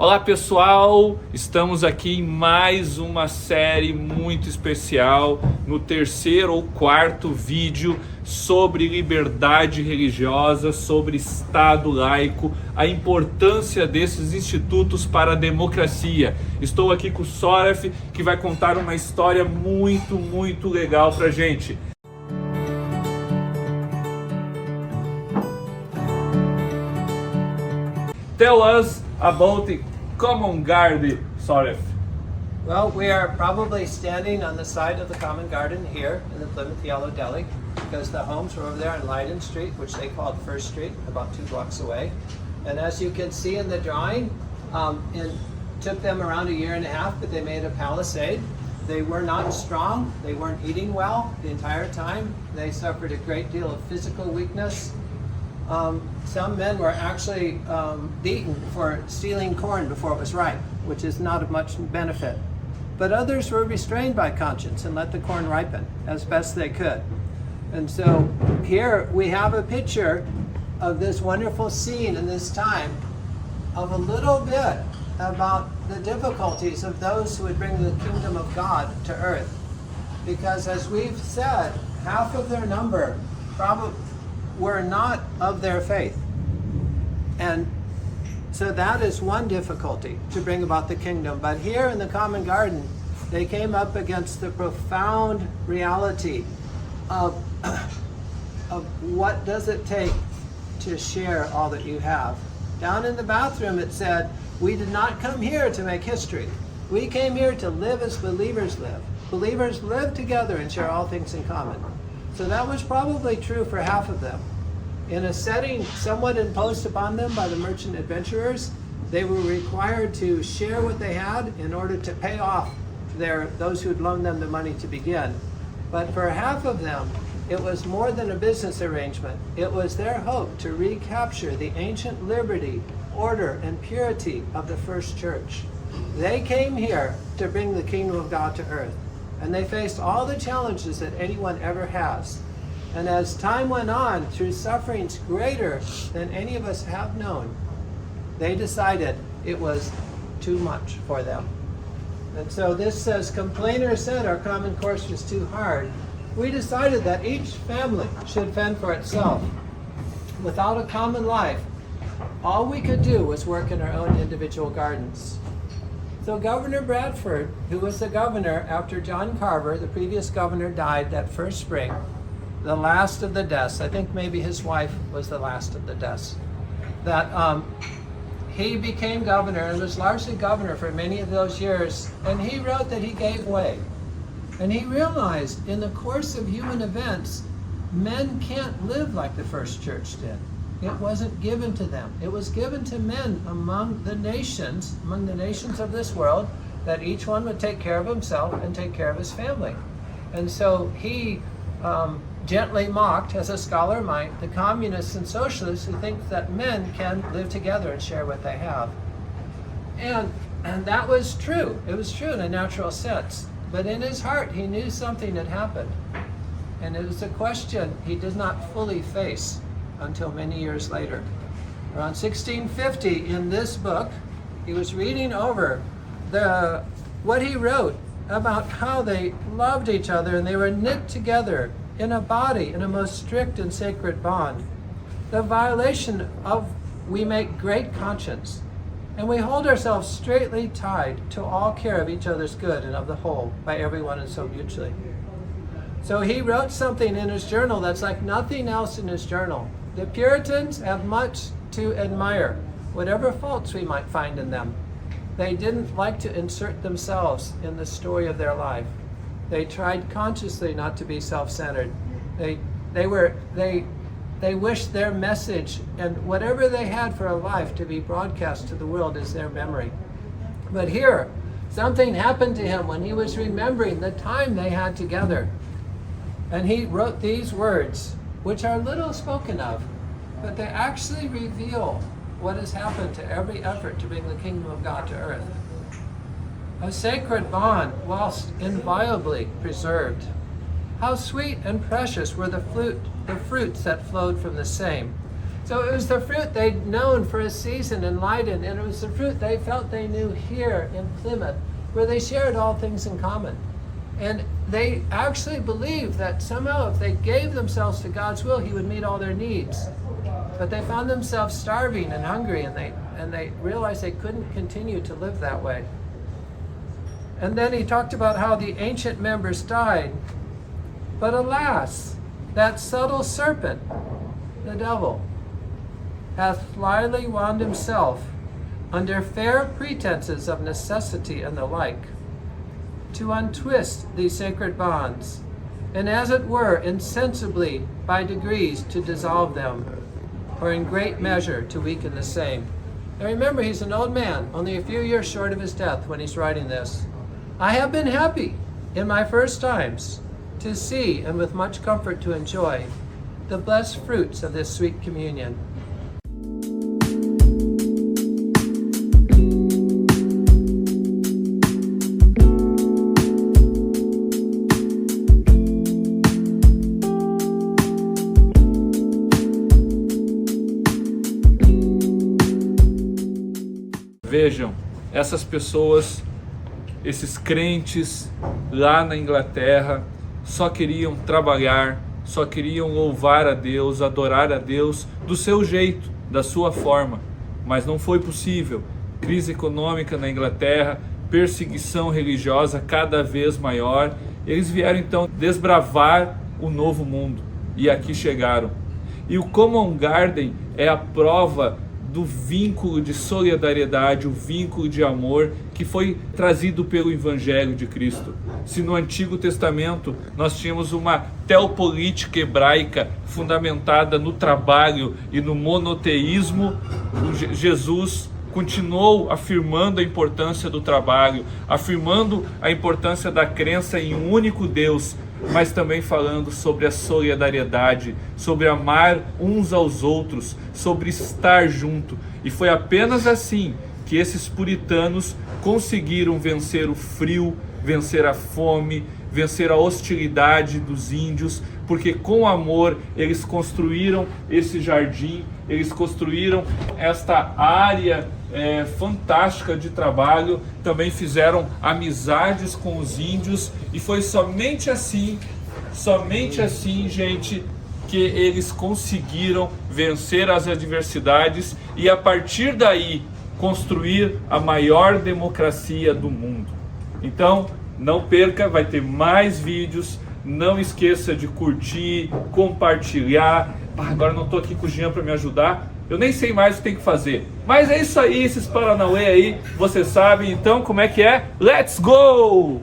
Olá pessoal, estamos aqui em mais uma série muito especial, no terceiro ou quarto vídeo sobre liberdade religiosa, sobre Estado laico, a importância desses institutos para a democracia. Estou aqui com o Soref, que vai contar uma história muito legal pra gente. Tell us about the Common Garden, Soref. Well, we are probably standing on the side of the Common Garden here in the Plymouth Yellow Deli, because the homes were over there on Leiden Street, which they called First Street, about 2 blocks away. And as you can see in the drawing, it took them around 1.5 years, but they made a palisade. They were not strong, they weren't eating well the entire time. They suffered a great deal of physical weakness. Some men were actually beaten for stealing corn before it was ripe, which is not of much benefit. But others were restrained by conscience and let the corn ripen as best they could. And so here we have a picture of this wonderful scene in this time of a little bit about the difficulties of those who would bring the kingdom of God to earth. Because as we've said, half of their number probably were not of their faith. And so that is one difficulty to bring about the kingdom. But here in the Common Garden, they came up against the profound reality of what does it take to share all that you have. Down in the bathroom it said, we did not come here to make history. We came here to live as believers live. Believers live together and share all things in common. So that was probably true for half of them. In a setting somewhat imposed upon them by the merchant adventurers, they were required to share what they had in order to pay off those who had loaned them the money to begin. But for half of them, it was more than a business arrangement. It was their hope to recapture the ancient liberty, order, and purity of the first church. They came here to bring the kingdom of God to earth, and they faced all the challenges that anyone ever has. And as time went on, through sufferings greater than any of us have known, they decided it was too much for them. And so this says, complainers said our common course was too hard. We decided that each family should fend for itself. Without a common life, all we could do was work in our own individual gardens. So Governor Bradford, who was the governor after John Carver, the previous governor, died that first spring, the last of the deaths, I think maybe his wife was the last of the deaths, that he became governor and was largely governor for many of those years, and he wrote that he gave way. And he realized in the course of human events, men can't live like the first church did. It wasn't given to them. It was given to men among the nations of this world, that each one would take care of himself and take care of his family. And so he gently mocked, as a scholar might, the communists and socialists who think that men can live together and share what they have. And that was true. It was true in a natural sense. But in his heart, he knew something had happened. And it was a question he did not fully face until many years later. Around 1650, in this book, he was reading over what he wrote about how they loved each other and they were knit together in a body, in a most strict and sacred bond. The violation of we make great conscience, and we hold ourselves straitly tied to all care of each other's good and of the whole by everyone and so mutually. So he wrote something in his journal that's like nothing else in his journal. The Puritans have much to admire, whatever faults we might find in them. They didn't like to insert themselves in the story of their life. They tried consciously not to be self-centered. They wished their message and whatever they had for a life to be broadcast to the world as their memory. But here, something happened to him when he was remembering the time they had together. And he wrote these words, which are little spoken of, but they actually reveal what has happened to every effort to bring the kingdom of God to earth. A sacred bond, whilst inviolably preserved. How sweet and precious were the fruits that flowed from the same. So it was the fruit they'd known for a season in Leiden, and it was the fruit they felt they knew here in Plymouth, where they shared all things in common. And they actually believed that somehow if they gave themselves to God's will, He would meet all their needs. But they found themselves starving and hungry, and they realized they couldn't continue to live that way. And then he talked about how the ancient members died. But alas, that subtle serpent, the devil, hath slyly wound himself under fair pretenses of necessity and the like, to untwist these sacred bonds, and as it were insensibly by degrees to dissolve them, or in great measure to weaken the same. Now remember, he's an old man, only a few years short of his death when he's writing this. I have been happy in my first times to see, and with much comfort to enjoy, the blessed fruits of this sweet communion. Vejam, essas pessoas, esses crentes lá na Inglaterra, só queriam trabalhar, só queriam louvar a Deus, adorar a Deus do seu jeito, da sua forma. Mas não foi possível. Crise econômica na Inglaterra, perseguição religiosa cada vez maior. Eles vieram então desbravar o novo mundo e aqui chegaram. E o Common Garden é a prova do vínculo de solidariedade, o vínculo de amor que foi trazido pelo Evangelho de Cristo. Se no Antigo Testamento nós tínhamos uma teopolítica hebraica fundamentada no trabalho e no monoteísmo, Jesus continuou afirmando a importância do trabalho, afirmando a importância da crença em um único Deus, mas também falando sobre a solidariedade, sobre amar uns aos outros, sobre estar junto. E foi apenas assim que esses puritanos conseguiram vencer o frio, vencer a fome, vencer a hostilidade dos índios, porque com amor eles construíram esse jardim, eles construíram esta área fantástica de trabalho, também fizeram amizades com os índios, e foi somente assim, gente, que eles conseguiram vencer as adversidades e a partir daí construir a maior democracia do mundo. Então, não perca, vai ter mais vídeos, não esqueça de curtir, compartilhar. Agora não estou aqui com o Jean para me ajudar, eu nem sei mais o que tem que fazer. Mas é isso aí, esses Paranauê aí, vocês sabem, então como é que é? Let's go!